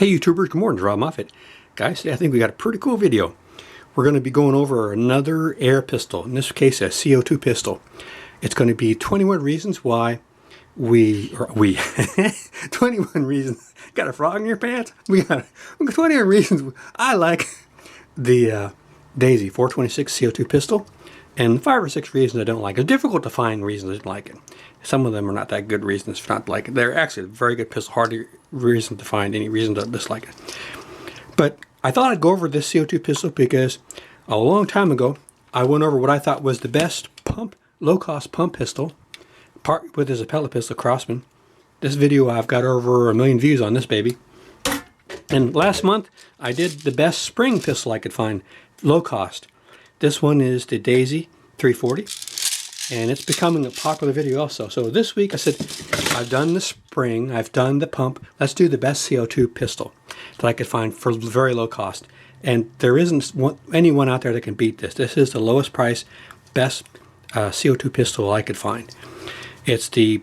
Hey YouTubers, good morning, Rob Moffett. Guys, I think we got a pretty cool video. We're going to be going over another air pistol, in this case a CO2 pistol. It's going to be 21 reasons why 21 reasons, got a frog in your pants? We got 21 reasons I like the Daisy 426 CO2 pistol, and 5 or 6 reasons I don't like it. It's difficult to find reasons I don't like it. Some of them are not that good reasons for not to like it. They're actually a very good pistol, hardly reason to find any reason to dislike it. But I thought I'd go over this CO2 pistol because a long time ago I went over what I thought was the best low-cost pump pistol, part with as a pellet pistol, Crosman. This video I've got over 1 million views on this baby. And last month I did the best spring pistol I could find, low cost. This one is the Daisy 340. And it's becoming a popular video also. So this week I said, I've done the spring, I've done the pump, let's do the best CO2 pistol that I could find for very low cost. And there isn't anyone out there that can beat this. This is the lowest price, best CO2 pistol I could find. It's the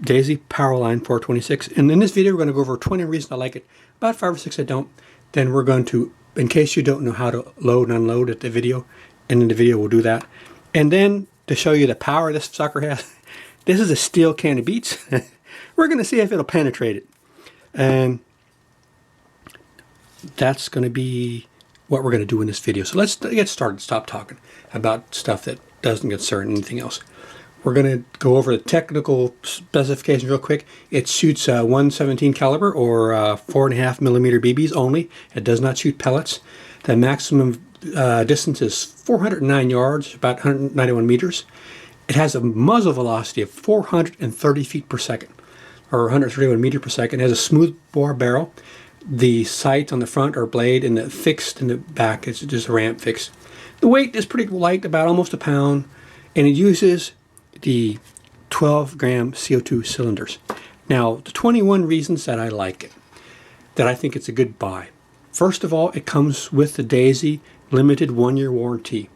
Daisy Powerline 426. And in this video we're going to go over 20 reasons I like it, about 5 or 6 I don't. Then we're going to, in case you don't know how to load and unload at the video, and in the video we'll do that. And then to show you the power this sucker has, this is a steel can of beets. We're going to see if it'll penetrate it. And that's going to be what we're going to do in this video. So let's get started. Stop talking about stuff that doesn't concern anything else. We're going to go over the technical specifications real quick. It shoots 117 caliber or 4.5 millimeter BBs only. It does not shoot pellets. The maximum distance is 409 yards, about 191 meters. It has a muzzle velocity of 430 feet per second, or 131 meters per second. It has a smooth bore barrel. The sight on the front or blade and the fixed in the back is just a ramp fixed. The weight is pretty light, about almost a pound, and it uses the 12-gram CO2 cylinders. Now, the 21 reasons that I like it, that I think it's a good buy. First of all, it comes with the Daisy limited 1-year warranty.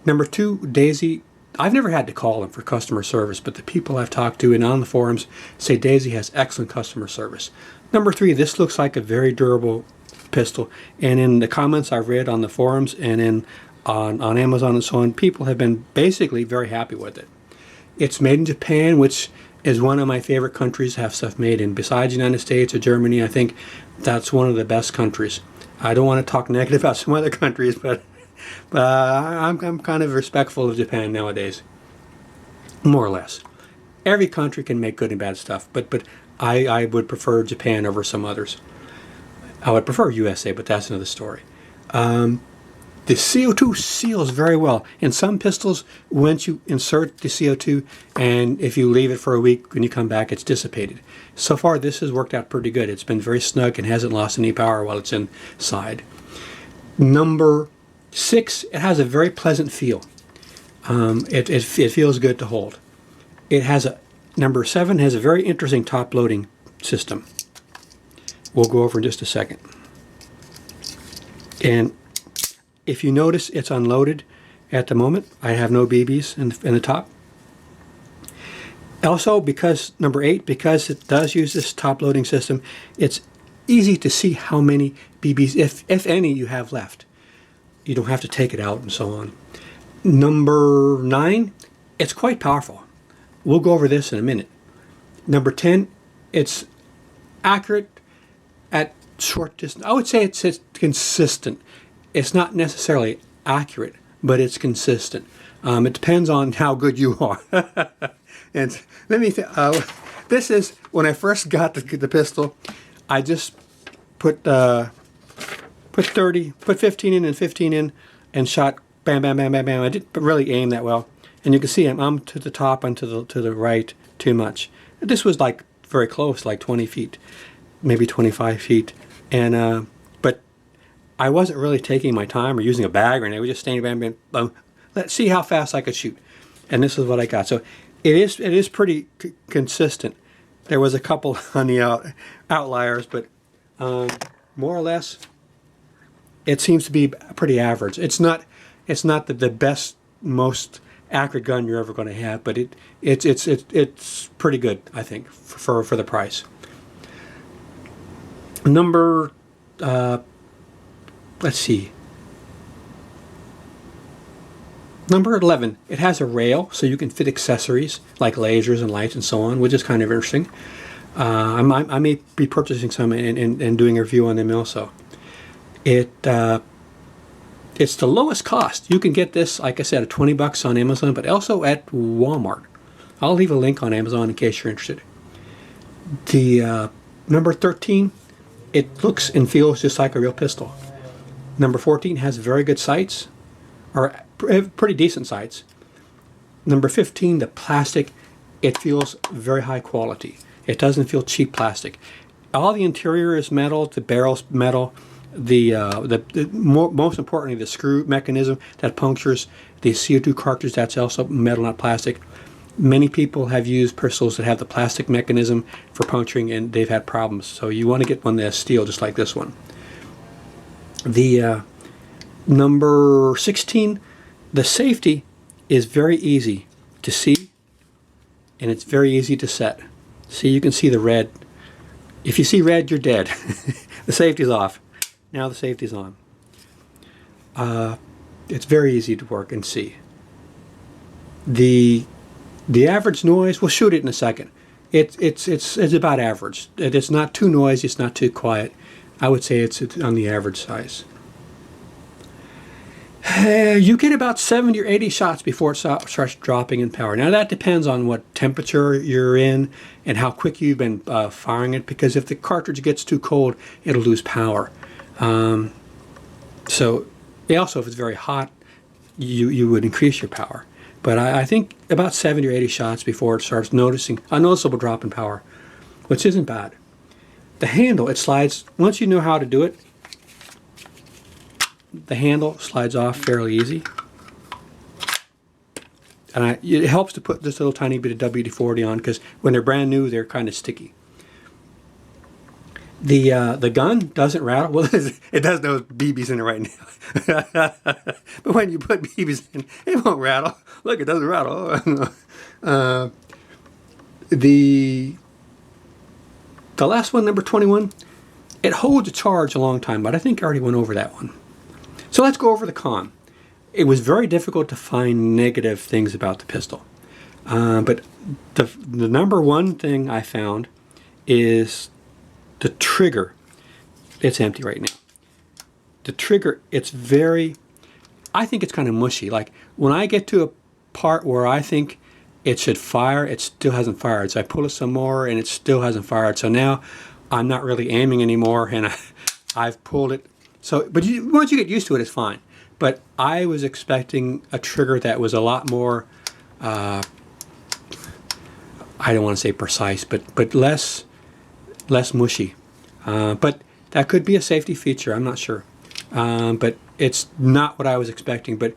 Number 2, Daisy, I've never had to call them for customer service, but the people I've talked to and on the forums say Daisy has excellent customer service. Number 3, this looks like a very durable pistol, and in the comments I've read on the forums and on Amazon and so on, people have been basically very happy with it. It's made in Japan, which is one of my favorite countries to have stuff made in. Besides the United States or Germany, I think that's one of the best countries. I don't want to talk negative about some other countries, but I'm kind of respectful of Japan nowadays, more or less. Every country can make good and bad stuff, but I would prefer Japan over some others. I would prefer USA, but that's another story. The CO2 seals very well. In some pistols, once you insert the CO2 and if you leave it for a week, when you come back, it's dissipated. So far, this has worked out pretty good. It's been very snug and hasn't lost any power while it's inside. Number 6, it has a very pleasant feel. It feels good to hold. It has number 7 has a very interesting top loading system. We'll go over in just a second. And if you notice, it's unloaded at the moment. I have no BBs in the top. Also, because number 8, because it does use this top loading system, it's easy to see how many BBs, if any, you have left. You don't have to take it out and so on. Number 9, it's quite powerful. We'll go over this in a minute. Number 10, it's accurate at short distance. I would say it's consistent. It's not necessarily accurate, but it's consistent. It depends on how good you are. And let me this is when I first got the pistol. I just put 15 in and 15 in, and shot bam, bam, bam, bam, bam. I didn't really aim that well, and you can see I'm to the top and to the right too much. This was like very close, like 20 feet, maybe 25 feet, and but I wasn't really taking my time or using a bag or anything. I was just standing bam, bam, bam. Let's see how fast I could shoot, and this is what I got. So it is pretty consistent. There was a couple on the outliers, but more or less, it seems to be pretty average. It's not the best, most accurate gun you're ever going to have, but it's pretty good, I think, for the price. Number let's see, number 11, it has a rail so you can fit accessories like lasers and lights and so on, which is kind of interesting. I may be purchasing some and doing a review on them also. It's the lowest cost. You can get this, like I said, at 20 bucks on Amazon, but also at Walmart. I'll leave a link on Amazon in case you're interested. The number 13, it looks and feels just like a real pistol. Number 14 has very good sights, or pretty decent sights. Number 15, the plastic, it feels very high quality. It doesn't feel cheap plastic. All the interior is metal, the barrel's metal, most importantly, the screw mechanism that punctures the CO2 cartridge, that's also metal, not plastic. Many people have used pistols that have the plastic mechanism for puncturing and they've had problems. So you want to get one that's steel, just like this one. The number 16, the safety is very easy to see and it's very easy to set. See, you can see the red. If you see red, you're dead. The safety's off. Now the safety's on. It's very easy to work and see. The average noise, we'll shoot it in a second. It's about average. It's not too noisy, it's not too quiet. I would say it's on the average size. You get about 70 or 80 shots before it starts dropping in power. Now that depends on what temperature you're in and how quick you've been firing it, because if the cartridge gets too cold, it'll lose power. So also if it's very hot, you would increase your power. But I think about 70 or 80 shots before it starts noticing a noticeable drop in power, which isn't bad. The handle, it slides, once you know how to do it, the handle slides off fairly easy. And it helps to put this little tiny bit of WD-40 on, because when they're brand new, they're kind of sticky. The gun doesn't rattle. Well, it does those BBs in it right now. But when you put BBs in, it won't rattle. Look, it doesn't rattle. The last one, number 21, it holds a charge a long time, but I think I already went over that one. So let's go over the con. It was very difficult to find negative things about the pistol. But the number one thing I found is the trigger. It's empty right now. The trigger, I think it's kind of mushy. Like when I get to a part where I think it should fire, it still hasn't fired. So I pull it some more and it still hasn't fired. So now I'm not really aiming anymore, and I've pulled it. So, but once you get used to it, it's fine. But I was expecting a trigger that was a lot more, I don't want to say precise, but less mushy. But that could be a safety feature, I'm not sure. But it's not what I was expecting. But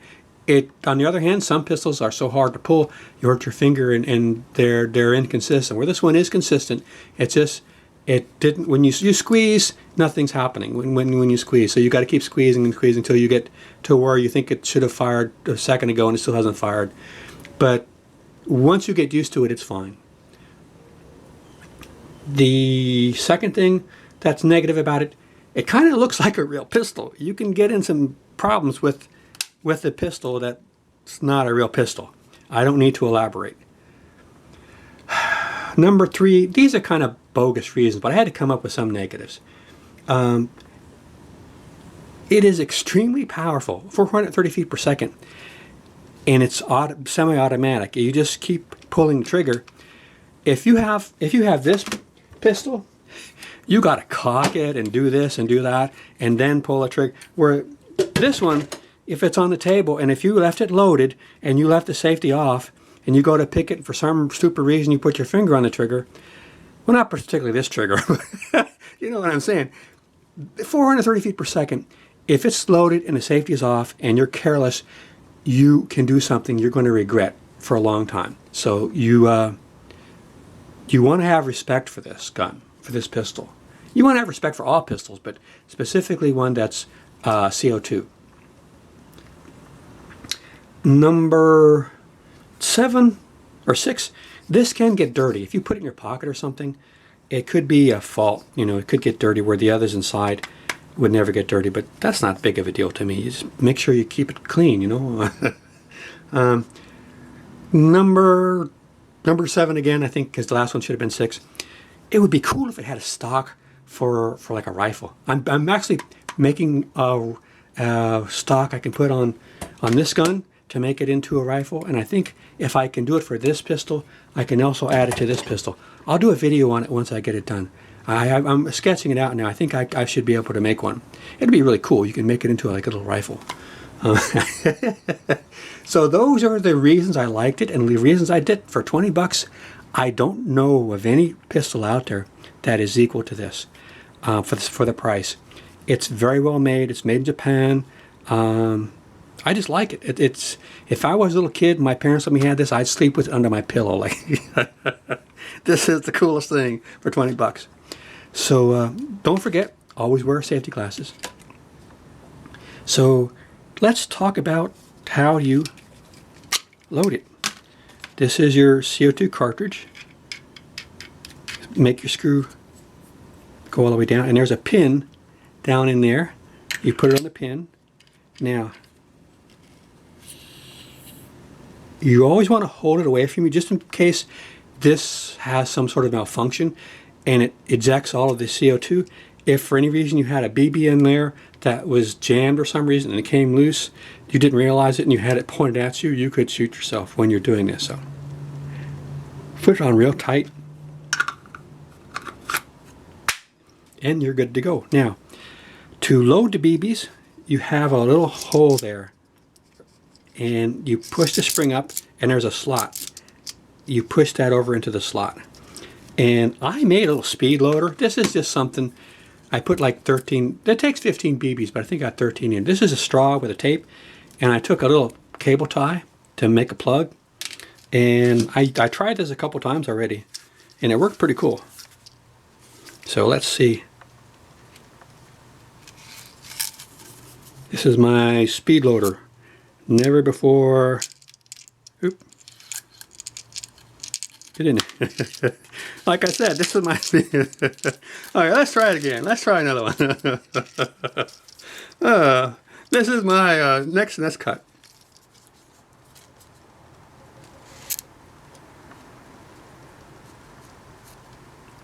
on the other hand, some pistols are so hard to pull, you hurt your finger and they're inconsistent. Where this one is consistent, it's just, it didn't, when you squeeze, nothing's happening when you squeeze. So you got to keep squeezing and squeezing until you get to where you think it should have fired a second ago and it still hasn't fired. But once you get used to it, it's fine. The second thing that's negative about it, it kind of looks like a real pistol. You can get in some problems with a pistol that's not a real pistol. I don't need to elaborate. Number 3, these are kind of bogus reasons, but I had to come up with some negatives. It is extremely powerful, 430 feet per second, and it's semi-automatic. You just keep pulling the trigger. If you have this pistol, you got to cock it and do this and do that and then pull the trigger. Where this one, if it's on the table and if you left it loaded and you left the safety off and you go to pick it for some stupid reason, you put your finger on the trigger. Well, not particularly this trigger, but you know what I'm saying. 430 feet per second, if it's loaded and the safety is off and you're careless, you can do something you're going to regret for a long time. So you want to have respect for this gun, for this pistol. You want to have respect for all pistols, but specifically one that's CO2. Number 7 or 6, this can get dirty. If you put it in your pocket or something, it could be a fault. You know, it could get dirty where the other's inside. would never get dirty, but that's not big of a deal to me. You just make sure you keep it clean, you know. Number 7 again, I think, because the last one should have been 6. It would be cool if it had a stock for like a rifle. I'm actually making a stock I can put on this gun to make it into a rifle, and I think if I can do it for this pistol, I can also add it to this pistol. I'll do a video on it once I get it done. I'm sketching it out now. I think I should be able to make one. It'd be really cool. You can make it into like a little rifle. So those are the reasons I liked it and the reasons I did it for 20 bucks. I don't know of any pistol out there that is equal to this for the price. It's very well made. It's made in Japan. I just like it. It's if I was a little kid and my parents let me have this, I'd sleep with it under my pillow. Like this is the coolest thing for 20 bucks. So don't forget, always wear safety glasses. So let's talk about how you load it. This is your CO2 cartridge. Make your screw go all the way down, and there's a pin down in there. You put it on the pin. Now, you always want to hold it away from you just in case this has some sort of malfunction and it ejects all of the CO2. If for any reason you had a BB in there that was jammed for some reason and it came loose, you didn't realize it and you had it pointed at you, you could shoot yourself when you're doing this. So put it on real tight and you're good to go. Now, to load the BBs, you have a little hole there and you push the spring up and there's a slot. You push that over into the slot. And I made a little speed loader. This is just something, I put like 13, it takes 15 BBs, but I think I got 13 in. This is a straw with a tape, and I took a little cable tie to make a plug. And I tried this a couple times already, and it worked pretty cool. So let's see. This is my speed loader. Never before, oop, get in there. Like I said, this is my speed. All right, let's try it again. Let's try another one. This is my next cut.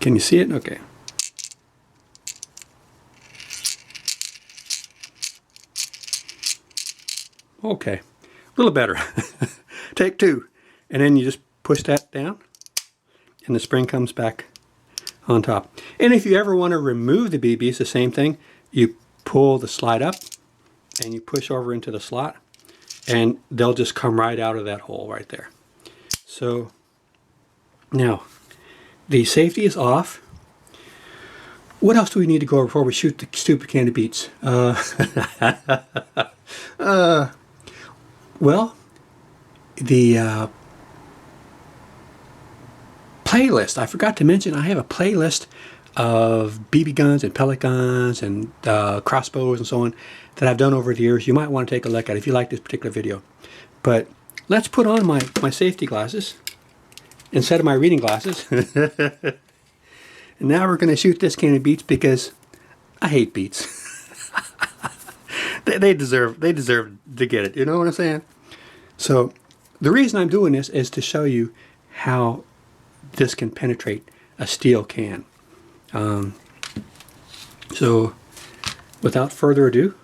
Can you see it? Okay. Okay, a little better. Take 2, and then you just push that down, and the spring comes back on top. And if you ever want to remove the BB, it's the same thing. You pull the slide up, and you push over into the slot, and they'll just come right out of that hole right there. So now, the safety is off. What else do we need to go over before we shoot the stupid can of beets? Well, the playlist. I forgot to mention I have a playlist of BB guns and pellet guns and crossbows and so on that I've done over the years. You might want to take a look at if you like this particular video. But let's put on my safety glasses instead of my reading glasses. And now we're going to shoot this can of beets because I hate beets. They deserve to get it. You know what I'm saying? So the reason I'm doing this is to show you how this can penetrate a steel can. So without further ado,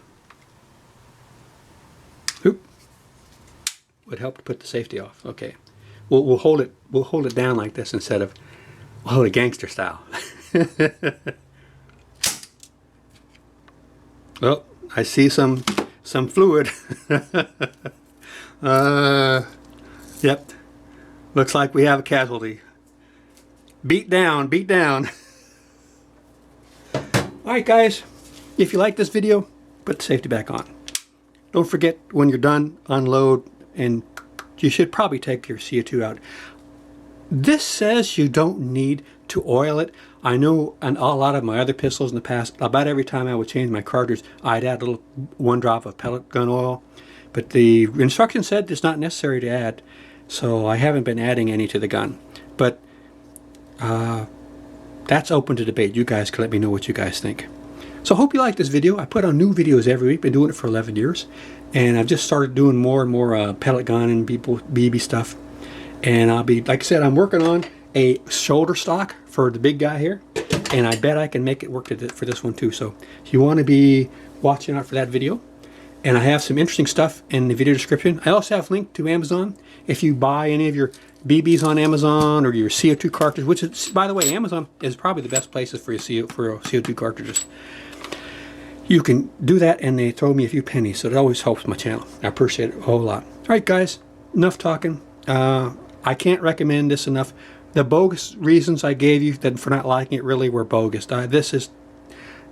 would help to put the safety off. Okay, we'll hold it down like this instead of we'll hold it gangster style. Well, I see some fluid. Yep. Looks like we have a casualty. Beat down, beat down. Alright guys, if you like this video, put the safety back on. Don't forget when you're done, unload, and you should probably take your CO2 out. This says you don't need to oil it. I know a lot of my other pistols in the past, about every time I would change my cartridge, I'd add a little 1 drop of pellet gun oil. But the instruction said it's not necessary to add, so I haven't been adding any to the gun. But that's open to debate. You guys can let me know what you guys think. So I hope you like this video. I put on new videos every week. Been doing it for 11 years. And I've just started doing more and more pellet gun and BB stuff. And I'll be, like I said, I'm working on a shoulder stock for the big guy here. And I bet I can make it work for this one too. So if you want to be watching out for that video. And I have some interesting stuff in the video description. I also have a link to Amazon. If you buy any of your BBs on Amazon or your CO2 cartridge, which is, by the way, Amazon is probably the best places for your CO2 cartridges. You can do that and they throw me a few pennies, so it always helps my channel. I appreciate it a whole lot. All right, guys, enough talking. I can't recommend this enough. The bogus reasons I gave you for not liking it really were bogus.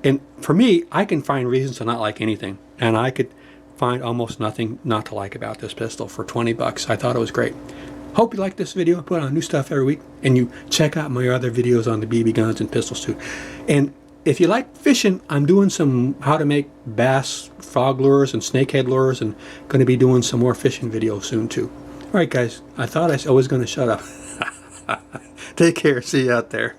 And for me, I can find reasons to not like anything, and I could find almost nothing not to like about this pistol for 20 bucks. I thought it was great. Hope you like this video. I put on new stuff every week, and you check out my other videos on the BB guns and pistols too. And if you like fishing, I'm doing some how to make bass frog lures and snakehead lures, and going to be doing some more fishing videos soon too. All right, guys, I thought I was going to shut up. Take care. See you out there.